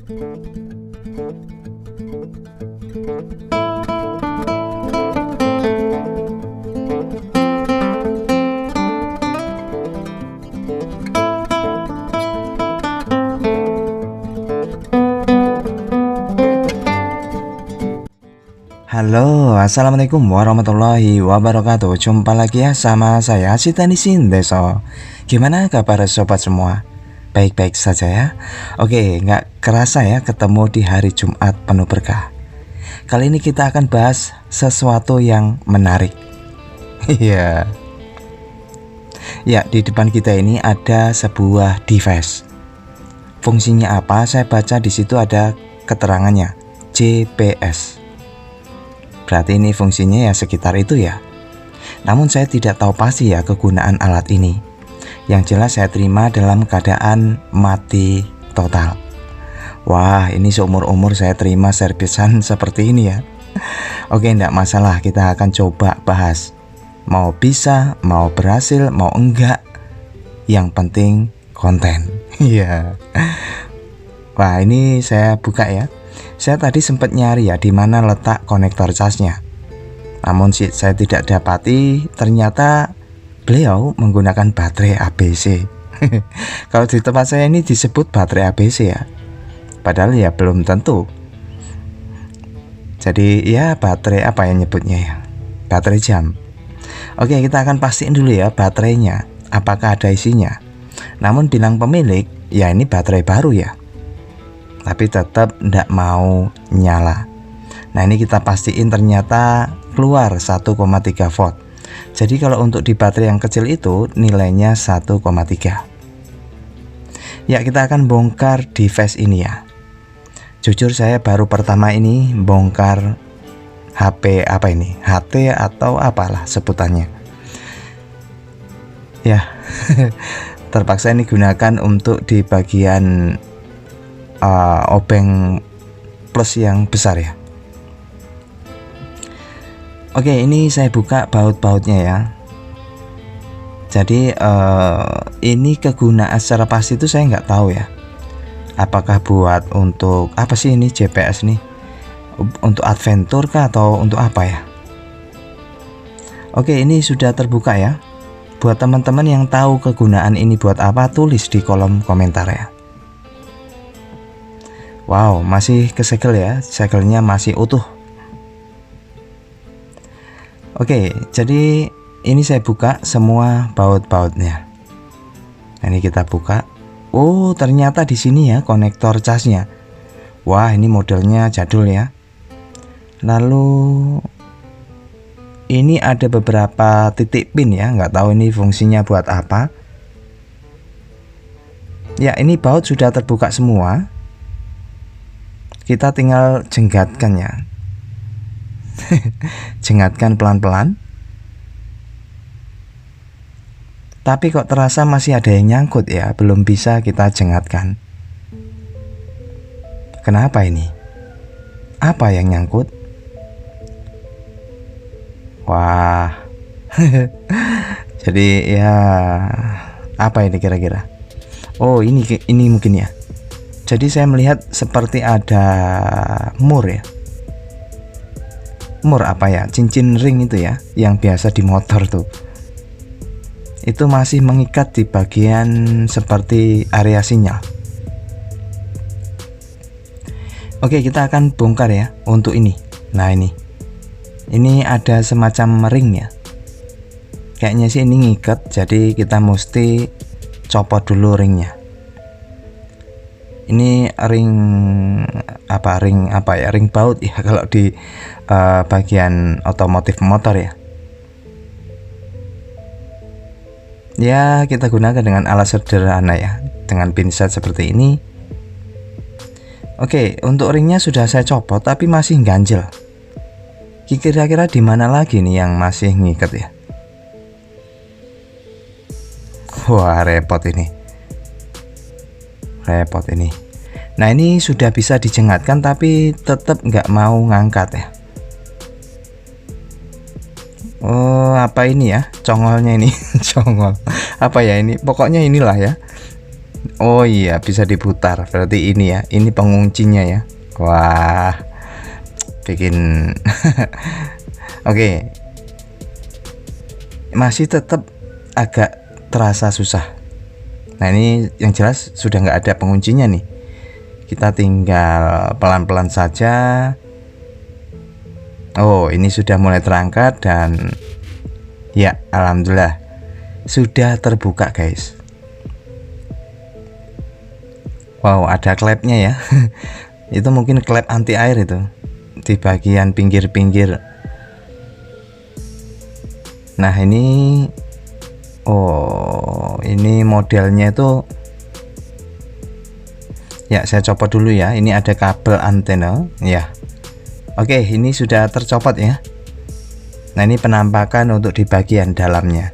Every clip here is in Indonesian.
Halo, assalamualaikum warahmatullahi wabarakatuh. Jumpa lagi ya sama saya Sitani Sindeso. Gimana kabar sobat semua? Baik-baik saja ya. Oke, nggak kerasa ya ketemu di hari Jumat penuh berkah. Kali ini kita akan bahas sesuatu yang menarik. Iya. Ya, di depan kita ini ada sebuah device. Fungsinya apa? Saya baca di situ ada keterangannya, GPS. Berarti ini fungsinya ya sekitar itu ya. Namun saya tidak tahu pasti ya kegunaan alat ini. Yang jelas saya terima dalam keadaan mati total. Wah, ini seumur-umur saya terima servisan seperti ini ya. Oke, enggak masalah, kita akan coba bahas. Mau bisa, mau berhasil, mau enggak, yang penting konten. Iya. Wah, ini saya buka ya. Saya tadi sempat nyari ya di mana letak konektor casnya. Namun saya tidak dapati, ternyata beliau menggunakan baterai ABC. Kalau di tempat saya ini disebut baterai ABC ya. Padahal ya belum tentu. Jadi ya baterai apa yang nyebutnya ya? Baterai jam. Oke, kita akan pastiin dulu ya baterainya, apakah ada isinya. Namun bilang pemilik, ya ini baterai baru ya. Tapi tetap tidak mau nyala. Nah, ini kita pastiin ternyata keluar 1,3 volt. Jadi kalau untuk di baterai yang kecil itu nilainya 1,3. Ya, kita akan bongkar device ini ya. Jujur saya baru pertama ini bongkar HP apa ini, HT atau apalah sebutannya. Ya, terpaksa ini gunakan untuk di bagian obeng plus yang besar ya. Oke, ini saya buka baut-bautnya ya. Jadi ini kegunaan secara pasti itu saya nggak tahu ya. Apakah buat untuk apa sih ini GPS nih? Untuk adventure kah atau untuk apa ya? Oke, ini sudah terbuka ya. Buat teman-teman yang tahu kegunaan ini buat apa, tulis di kolom komentar ya. Wow, masih kesegel ya, segelnya masih utuh. Oke, jadi ini saya buka semua baut-bautnya. Nah, ini kita buka. Oh, ternyata di sini ya konektor casnya. Wah, ini modelnya jadul ya. Lalu ini ada beberapa titik pin ya, nggak tahu ini fungsinya buat apa. Ya, ini baut sudah terbuka semua. Kita tinggal jenggatkan ya. Jenggatkan pelan-pelan. Tapi kok terasa masih ada yang nyangkut ya, belum bisa kita jenggatkan. Kenapa ini? Apa yang nyangkut? Wah. Jadi ya apa ini kira-kira? Oh, ini mungkin ya. Jadi saya melihat seperti ada mur ya. Mur apa ya? Cincin ring itu ya, yang biasa di motor tuh. Itu masih mengikat di bagian seperti area sinyal. Oke, kita akan bongkar ya untuk ini. Nah, ini ada semacam ring ya. Kayaknya sih ini ngikat, jadi kita mesti copot dulu ringnya. Ini ring baut ya kalau di bagian otomotif motor ya. Ya, kita gunakan dengan alat sederhana ya, dengan pinset seperti ini. Oke, untuk ringnya sudah saya copot tapi masih ganjel. Kira-kira di mana lagi nih yang masih ngikat ya? Wah, repot ini. Nah, ini sudah bisa dijengatkan tapi tetap nggak mau ngangkat ya. Oh, apa ini ya congolnya ini? Congol apa ya ini, pokoknya inilah ya. Oh iya, bisa diputar. Berarti ini ya, ini penguncinya ya. Wah, bikin oke, masih tetap agak terasa susah. Nah, ini yang jelas sudah nggak ada penguncinya nih. Kita tinggal pelan-pelan saja. Oh, ini sudah mulai terangkat dan ya, alhamdulillah sudah terbuka, guys. Wow, ada klepnya ya. Itu mungkin klep anti air itu di bagian pinggir-pinggir. Nah, ini oh, ini modelnya itu ya, saya copot dulu ya. Ini ada kabel antena ya. Oke, ini sudah tercopot ya. Nah, ini penampakan untuk di bagian dalamnya.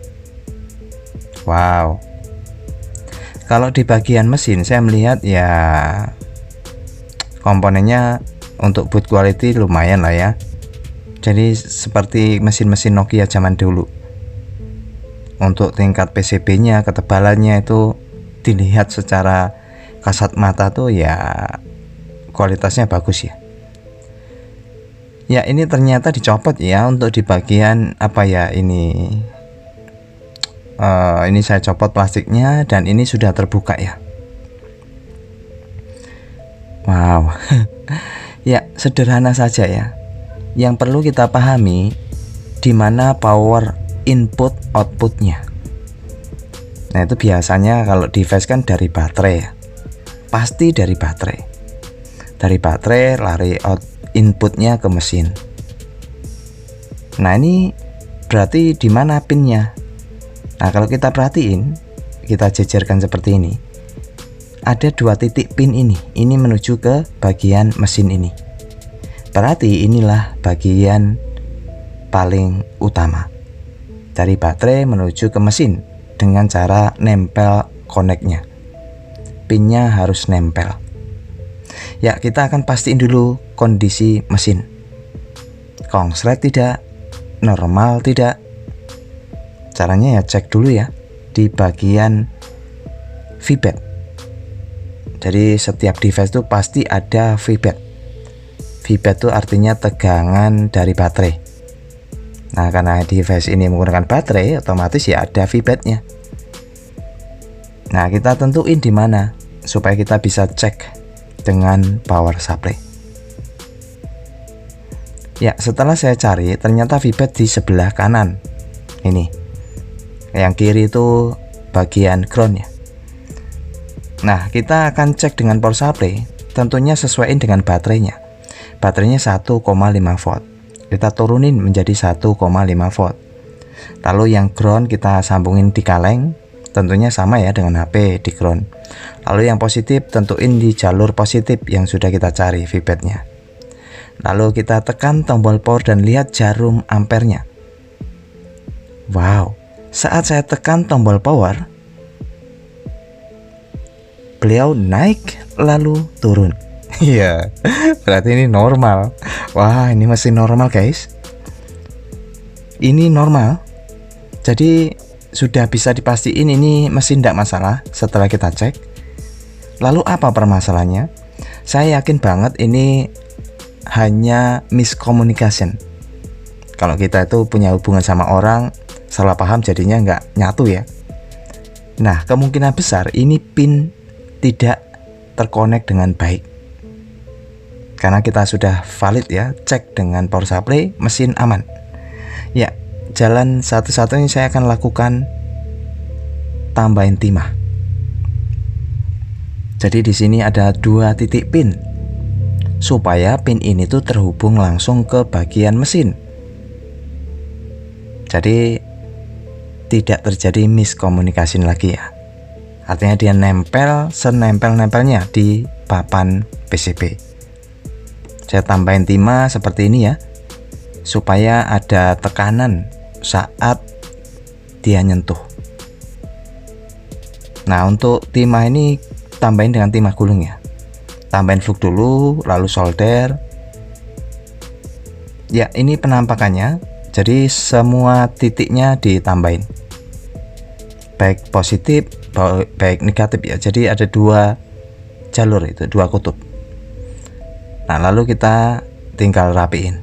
Wow. Kalau di bagian mesin saya melihat ya komponennya untuk boot quality lumayan lah ya. Jadi seperti mesin-mesin Nokia zaman dulu. Untuk tingkat PCB-nya, ketebalannya itu dilihat secara kasat mata tuh ya kualitasnya bagus ya. Ya, ini ternyata dicopot ya untuk di bagian apa ya ini. Ini saya copot plastiknya dan ini sudah terbuka ya. Wow. Ya, sederhana saja ya. Yang perlu kita pahami di mana power input outputnya. Nah, itu biasanya kalau device kan dari baterai ya. Pasti dari baterai. Dari baterai lari inputnya ke mesin. Nah, ini berarti di mana pinnya? Nah, kalau kita perhatiin, kita jejerkan seperti ini. Ada 2 titik pin ini. Ini menuju ke bagian mesin ini. Berarti inilah bagian paling utama. Dari baterai menuju ke mesin dengan cara nempel koneknya. Pinnya harus nempel. Ya, kita akan pastiin dulu kondisi mesin. Kongslet tidak, normal tidak. Caranya ya cek dulu ya di bagian feedback. Jadi setiap device itu pasti ada feedback. Feedback itu artinya tegangan dari baterai. Nah, karena device ini menggunakan baterai, otomatis ya ada feedbacknya. Nah, kita tentuin di mana supaya kita bisa cek dengan power supply. Ya, setelah saya cari ternyata feedback di sebelah kanan. Ini. Yang kiri itu bagian ground ya. Nah, kita akan cek dengan power supply, tentunya sesuaiin dengan baterainya. Baterainya 1,5 volt. Kita turunin menjadi 1,5 volt. Lalu yang ground kita sambungin di kaleng, tentunya sama ya dengan HP di ground. Lalu yang positif tentuin di jalur positif yang sudah kita cari feedbacknya. Lalu kita tekan tombol power dan lihat jarum ampernya. Wow, saat saya tekan tombol power, beliau naik lalu turun. Iya, berarti ini normal. Wah, ini masih normal guys. Ini normal. Jadi sudah bisa dipastiin ini mesin tidak masalah setelah kita cek. Lalu apa permasalahannya? Saya yakin banget ini hanya miscommunication. Kalau kita itu punya hubungan sama orang, salah paham jadinya nggak nyatu ya. Nah, kemungkinan besar ini pin tidak terkonek dengan baik. Karena kita sudah valid ya, cek dengan power supply, mesin aman. Ya, jalan satu-satunya saya akan lakukan tambahin timah. Jadi di sini ada 2 titik pin supaya pin ini tuh terhubung langsung ke bagian mesin. Jadi tidak terjadi miskomunikasi lagi ya. Artinya dia nempel senempel-nempelnya di papan PCB. Saya tambahin timah seperti ini ya, supaya ada tekanan saat dia nyentuh. Nah, untuk timah ini tambahin dengan timah gulung ya. Tambahin flux dulu, lalu solder. Ya, ini penampakannya. Jadi semua titiknya ditambahin, baik positif, baik negatif ya. Jadi ada dua jalur, itu dua kutub. Nah lalu kita tinggal rapiin.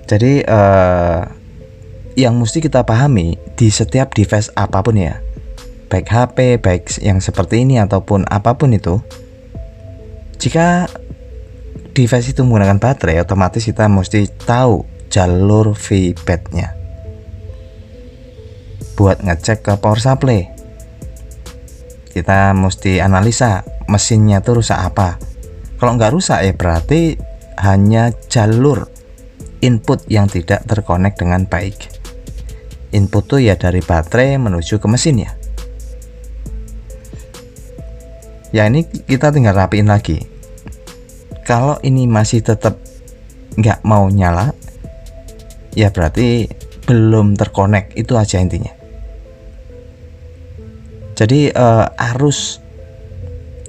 Jadi yang mesti kita pahami di setiap device apapun ya, baik HP, baik yang seperti ini ataupun apapun itu, jika device itu menggunakan baterai, otomatis kita mesti tahu jalur VBAT-nya buat ngecek ke power supply. Kita mesti analisa mesinnya tuh rusak apa. Kalau nggak rusak ya berarti hanya jalur input yang tidak terkonek dengan baik. Input tuh ya dari baterai menuju ke mesin ya. Ya ini kita tinggal rapiin lagi. Kalau ini masih tetap nggak mau nyala, ya berarti belum terkonek, itu aja intinya. Jadi arus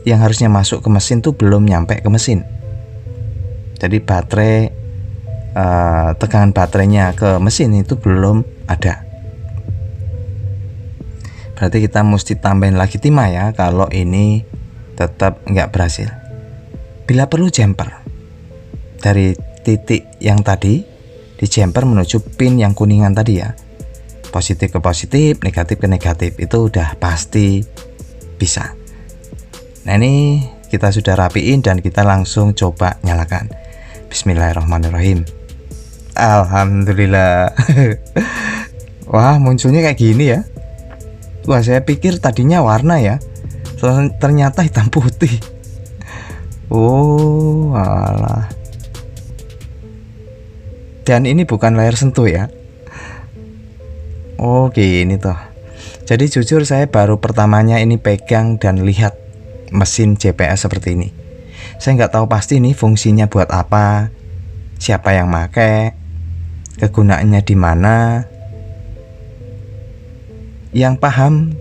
yang harusnya masuk ke mesin tuh belum nyampe ke mesin. Jadi baterai, tegangan baterainya ke mesin itu belum ada. Berarti kita mesti tambahin lagi timah ya kalau ini tetap nggak berhasil. Bila perlu jumper dari titik yang tadi di jumper menuju pin yang kuningan tadi ya, positif ke positif, negatif ke negatif, itu udah pasti bisa. Nah ini kita sudah rapiin dan kita langsung coba nyalakan. Bismillahirrahmanirrahim. Alhamdulillah. Wah munculnya kayak gini ya. Wah saya pikir tadinya warna ya, ternyata hitam putih. Oh alah. Dan ini bukan layar sentuh ya. Oh gini toh. Jadi jujur saya baru pertamanya ini pegang dan lihat mesin JPS seperti ini. Saya nggak tahu pasti nih fungsinya buat apa, siapa yang pakai, kegunaannya di mana. Yang paham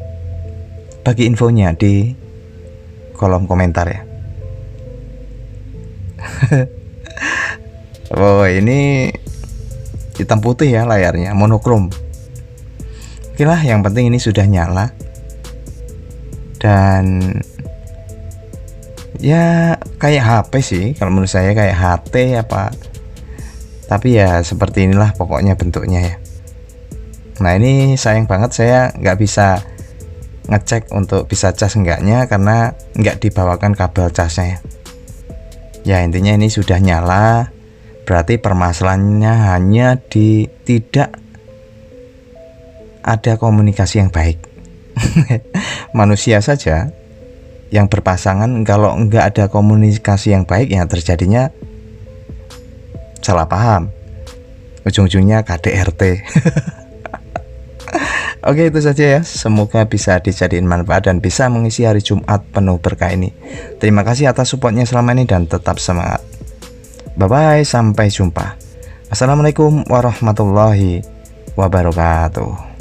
bagi infonya di kolom komentar ya. Oh ini hitam putih ya layarnya, monokrom. Oke lah, yang penting ini sudah nyala. Dan ya kayak HP sih, kalau menurut saya kayak HT apa. Tapi ya seperti inilah pokoknya bentuknya ya. Nah ini sayang banget saya nggak bisa ngecek untuk bisa cas enggaknya karena nggak dibawakan kabel casnya ya. Ya intinya ini sudah nyala, berarti permasalahannya hanya di tidak ada komunikasi yang baik. Manusia saja yang berpasangan kalau nggak ada komunikasi yang baik ya terjadinya salah paham, ujung-ujungnya KDRT. Oke itu saja ya, semoga bisa dijadiin manfaat dan bisa mengisi hari Jumat penuh berkah ini. Terima kasih atas supportnya selama ini dan tetap semangat. Bye bye, sampai jumpa. Assalamualaikum warahmatullahi wabarakatuh.